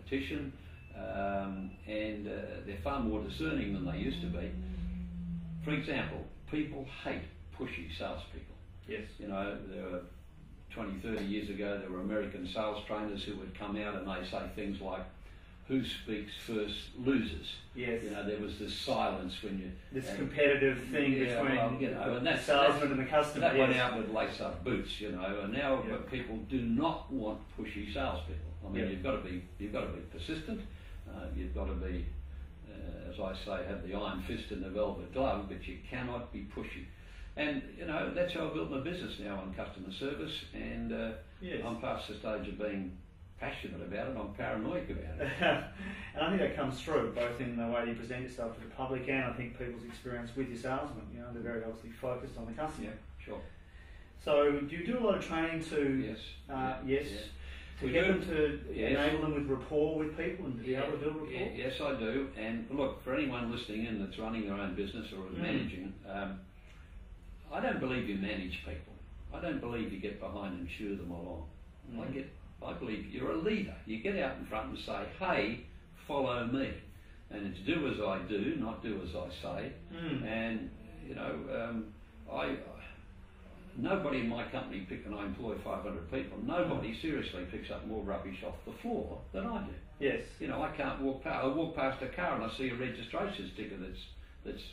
competition, and they're far more discerning than they used to be. For example, people hate pushy salespeople. Yes. You know, there were 20, 30 years ago, there were American sales trainers who would come out and they say things like, "Who speaks first loses." Yes. You know, there was this silence when you... This competitive thing between and the salesman and the customer. That went out with lace-up boots, you know, and now people do not want pushy salespeople. I mean, you've got to be persistent. You've got to be, as I say, have the iron fist and the velvet glove, but you cannot be pushy. And, you know, that's how I built my business now on customer service, and I'm past the stage of being passionate about it. I'm paranoid about it. And I think that comes through, both in the way you present yourself to the public and I think people's experience with your salesmen. You know, they're very obviously focused on the customer. Yeah, sure. So do you do a lot of training to... Yes. To get them to enable them with rapport with people and to be able to build rapport? Yes, I do. And look, for anyone listening in that's running their own business or is managing, I don't believe you manage people. I don't believe you get behind and cheer them along. I believe you're a leader. You get out in front and say, "Hey, follow me," and it's do as I do, not do as I say. And you know, nobody in my company and I employ 500 people. Nobody seriously picks up more rubbish off the floor than I do. Yes. You know, I can't walk past. I walk past a car and I see a registration sticker that's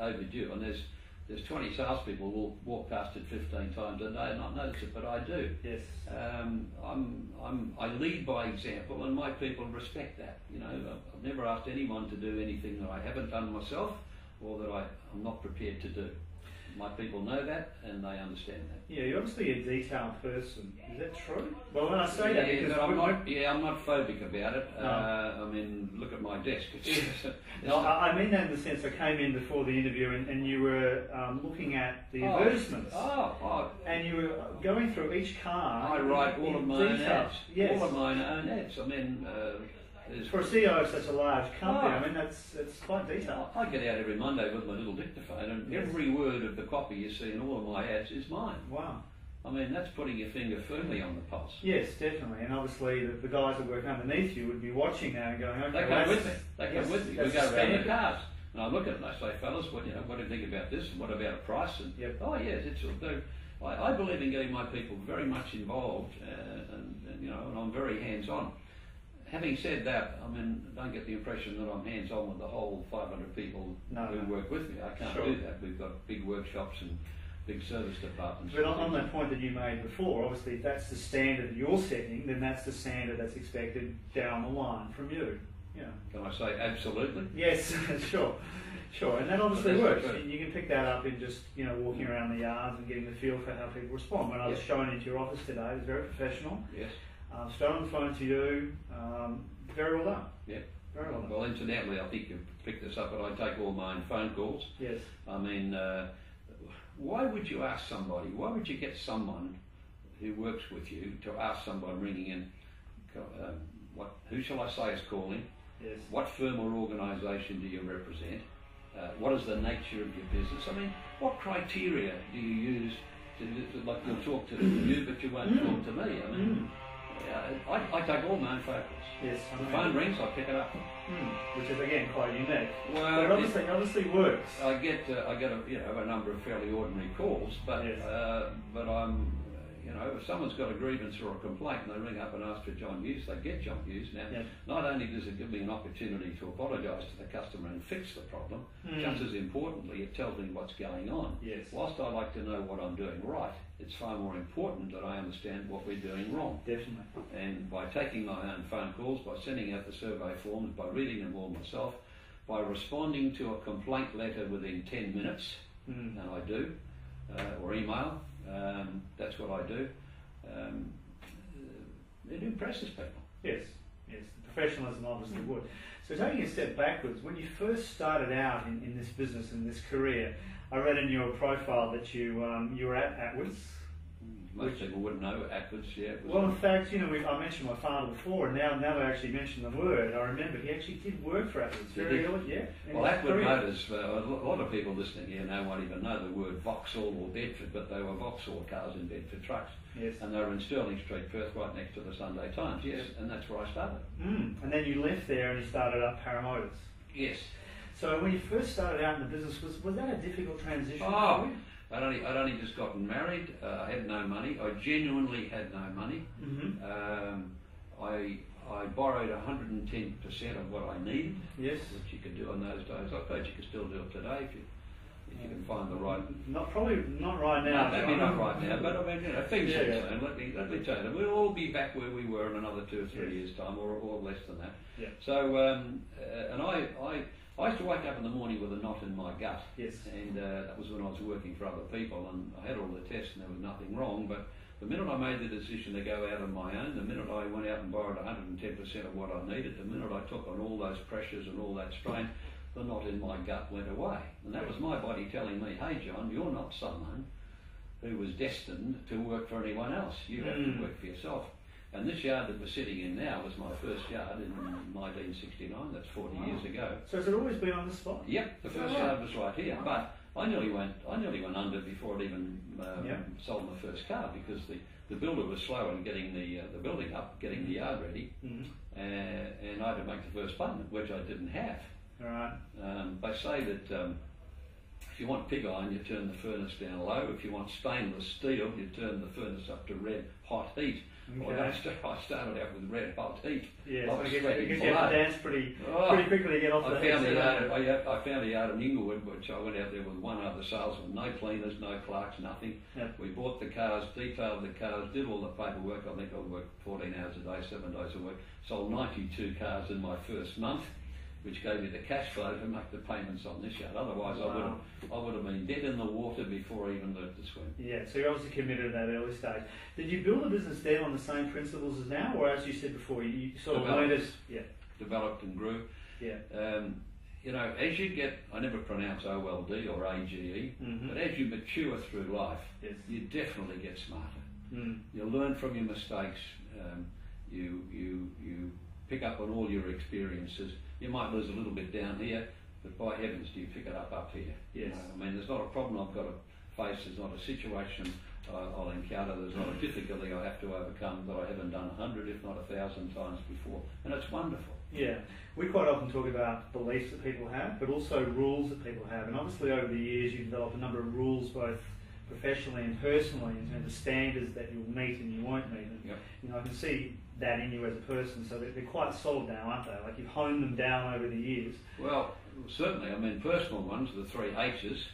overdue, and there's 20 salespeople who walk past it 15 times a day and not notice it, but I do. Yes. I lead by example, and my people respect that. You know, I've never asked anyone to do anything that I haven't done myself or that I'm not prepared to do. My people know that and they understand that. Yeah, you're obviously a detailed person. Is that true? Well, when I say that, because I'm not phobic about it. No. I mean, look at my desk. No, I mean that in the sense I came in before the interview and you were looking at the advertisements. And you were going through each car. I write all of my own ads. Yes. All of my own ads. I mean. For a CEO of such a large company, I mean, that's quite detailed. I get out every Monday with my little dictaphone, and every word of the copy you see in all of my ads is mine. Wow. I mean, that's putting your finger firmly on the pulse. Yes, definitely. And obviously, the guys that work underneath you would be watching that and going, okay, they come with me. They come with me. We go around the cars. And I look at it and I say, "Fellas, what do you think about this? And what about a price?" And oh yes, it's I believe in getting my people very much involved, and you know, and I'm very hands-on. Having said that, I mean, don't get the impression that I'm hands-on with the whole 500 people who work with me. I can't do that. We've got big workshops and big service departments. But on that point that you made before, obviously if that's the standard you're setting, then that's the standard that's expected down the line from you. Yeah. Can I say absolutely? Yes, sure. And that obviously works. You can pick that up in just, you know, walking around the yards and getting the feel for how people respond. When I was showing into your office today, it was very professional. Yes. Straight on the phone to you, very well done. Yeah. Very well done. Well, incidentally, I think you picked this up, but I take all my own phone calls. Yes. I mean, why would you ask somebody, why would you get someone who works with you to ask someone ringing in, who shall I say is calling? Yes. What firm or organisation do you represent? What is the nature of your business? I mean, what criteria do you use like you'll talk to you, but you won't talk to me? I mean, I take all my own phone calls. Yes. The phone rings, I pick it up. Which is again quite unique. Well, but it obviously works. I get a number of fairly ordinary calls, but I'm. You know, if someone's got a grievance or a complaint and they ring up and ask for John Hughes, they get John Hughes. Now, not only does it give me an opportunity to apologise to the customer and fix the problem, just as importantly, it tells me what's going on. Yes. Whilst I like to know what I'm doing right, it's far more important that I understand what we're doing wrong. Definitely. And by taking my own phone calls, by sending out the survey forms, by reading them all myself, by responding to a complaint letter within 10 minutes, and I do, or email, that's what I do. It impresses people. Yes, the professionalism obviously would. So taking a step backwards, when you first started out in this business and this career, I read in your profile that you were at Atwoods. Most people wouldn't know Atwoods. Yeah. Well, in fact, you know, I mentioned my father before, and now that I actually mentioned the word, I remember he actually did work for Atwoods very early. Yeah. Well, Atwood Motors. A lot of people listening here now won't even know the word Vauxhall or Bedford, but they were Vauxhall cars in Bedford trucks. Yes. And they were in Stirling Street, Perth, right next to the Sunday Times. Yes, and that's where I started. And then you left there and you started up Paramotors. Yes. So when you first started out in the business, was that a difficult transition Oh, for you? I'd only just gotten married. I had no money. I genuinely had no money. I borrowed 110% of what I needed. Yes. Which you could do in those days. I suppose you could still do it today if you can find the right. Probably not right now. No, maybe not right now. But I mean, things will Yeah. turn. Let me tell you, we'll all be back where we were in another 2 or 3 years' time, or less than that. Yeah. So, and I used to wake up in the morning with a knot in my gut. Yes. And that was when I was working for other people, and I had all the tests and there was nothing wrong. But the minute I made the decision to go out on my own, the minute I went out and borrowed 110% of what I needed, the minute I took on all those pressures and all that strain, the knot in my gut went away. And that was my body telling me, hey John, you're not someone who was destined to work for anyone else. You have to work for yourself. And this yard that we're sitting in now was my first yard in 1969. That's 40 years ago. So has it always been on the spot? Yep, the first yard was right here. But I nearly went under before it even sold my first car, because the builder was slow in getting the building up, getting the yard ready, and I had to make the first payment, which I didn't have. All right. They say that if you want pig iron, you turn the furnace down low. If you want stainless steel, you turn the furnace up to red hot heat. Okay. Well, I started out with red hot heat. Yeah, I so was you sweating get to blood. dance pretty quickly to get off the I found a yard in Inglewood, which I went out there with one other salesman, no cleaners, no clerks, nothing. Yep. We bought the cars, detailed the cars, did all the paperwork. I think I worked 14 hours a day, 7 days a week. Sold 92 cars in my first month, which gave me the cash flow to make the payments on this yard. Otherwise, I would have been dead in the water before I even learned to swim. Yeah, so you're obviously committed at that early stage. Did you build a business then on the same principles as now, or as you said before, you sort of learned it? Yeah. Developed and grew. Yeah. You know, as you get, I never pronounce OLD or AGE, but as you mature through life, you definitely get smarter. You learn from your mistakes. You pick up on all your experiences. You might lose a little bit down here, but by heavens, do you pick it up here? Yes. You know, I mean, there's not a problem I've got to face. There's not a situation I'll encounter. There's not a difficulty I have to overcome that I haven't done 100, if not 1,000 times before, and it's wonderful. Yeah, we quite often talk about beliefs that people have, but also rules that people have. And obviously, over the years, you've developed a number of rules, both professionally and personally, in terms of standards that you'll meet and you won't meet. And, you know, I can see that in you as a person, so they're quite solid now, aren't they? Like, you've honed them down over the years. Well, certainly. I mean, personal ones, the 3 H's: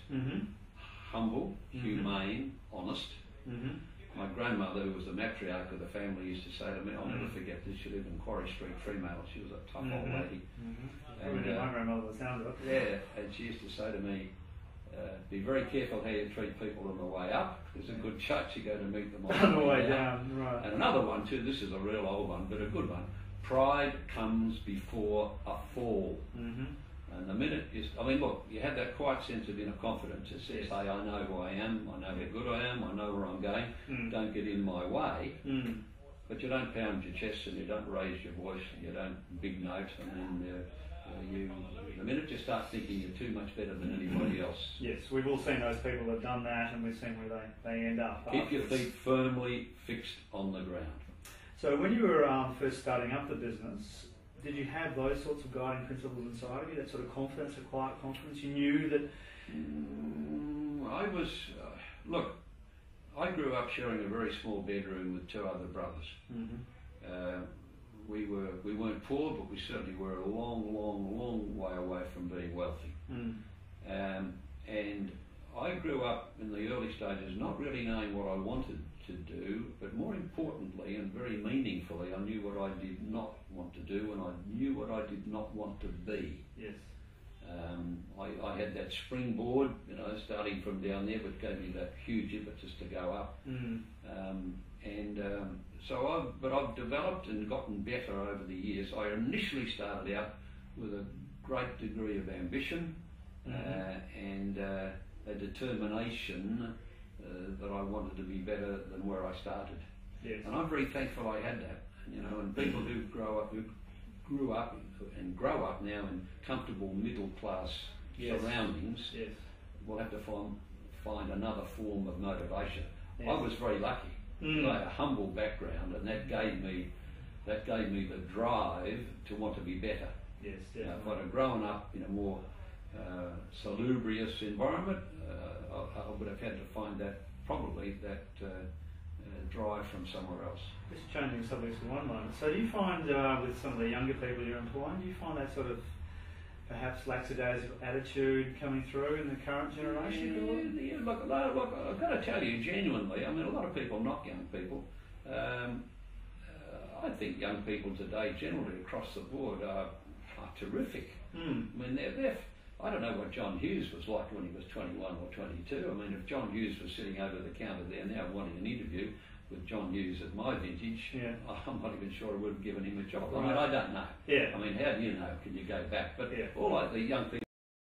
humble, humane, honest. My grandmother, who was the matriarch of the family, used to say to me, I'll never forget this, she lived in Quarry Street, Fremantle. She was a tough old lady. And, my grandmother, the sound of it. Yeah, and she used to say to me, be very careful how you treat people on the way up. There's a good chance you go to meet them on the way down. Right. And another one too, this is a real old one, but a good one. Pride comes before a fall. And the minute I mean, look, you have that quiet sense of inner confidence that says, hey, I know who I am, I know how good I am, I know where I'm going, don't get in my way. But you don't pound your chest and you don't raise your voice and you don't big note, and then the minute you start thinking you're too much better than anybody else. Yes, we've all seen those people that have done that, and we've seen where they end up. Keep your feet firmly fixed on the ground. So when you were first starting up the business, did you have those sorts of guiding principles inside of you, that sort of confidence, a quiet confidence? You knew that... I was... look, I grew up sharing a very small bedroom with 2 other brothers. We weren't poor, but we certainly were a long way away from being wealthy. And I grew up in the early stages not really knowing what I wanted to do, but more importantly and very meaningfully, I knew what I did not want to do, and I knew what I did not want to be. Yes. I had that springboard, you know, starting from down there, which gave me that huge impetus to go up. But I've developed and gotten better over the years. I initially started out with a great degree of ambition and a determination that I wanted to be better than where I started. Yes. And I'm very thankful I had that. You know, and people who grew up and grow up now in comfortable middle class Yes. surroundings Yes. will have to find another form of motivation. Yes. I was very lucky. Mm. I had a humble background, and that gave me the drive to want to be better. Yes, You know, definitely. if I'd have grown up in a more salubrious environment, I would have had to find that drive from somewhere else. Just changing subjects for one moment. So do you find with some of the younger people you're employing, do you find that sort of perhaps lackadaisical attitude coming through in the current generation? Yeah, look, I've got to tell you genuinely, I mean, a lot of people knock young people. I think young people today, generally across the board, are terrific. Mm. I mean, I don't know what John Hughes was like when he was 21 or 22. I mean, if John Hughes was sitting over the counter there now wanting an interview with John Hughes at my vintage, Yeah. I'm not even sure I would have given him a job. Right. I mean, I don't know. Yeah. I mean, how do you know? Can you go back? But Yeah. all the young people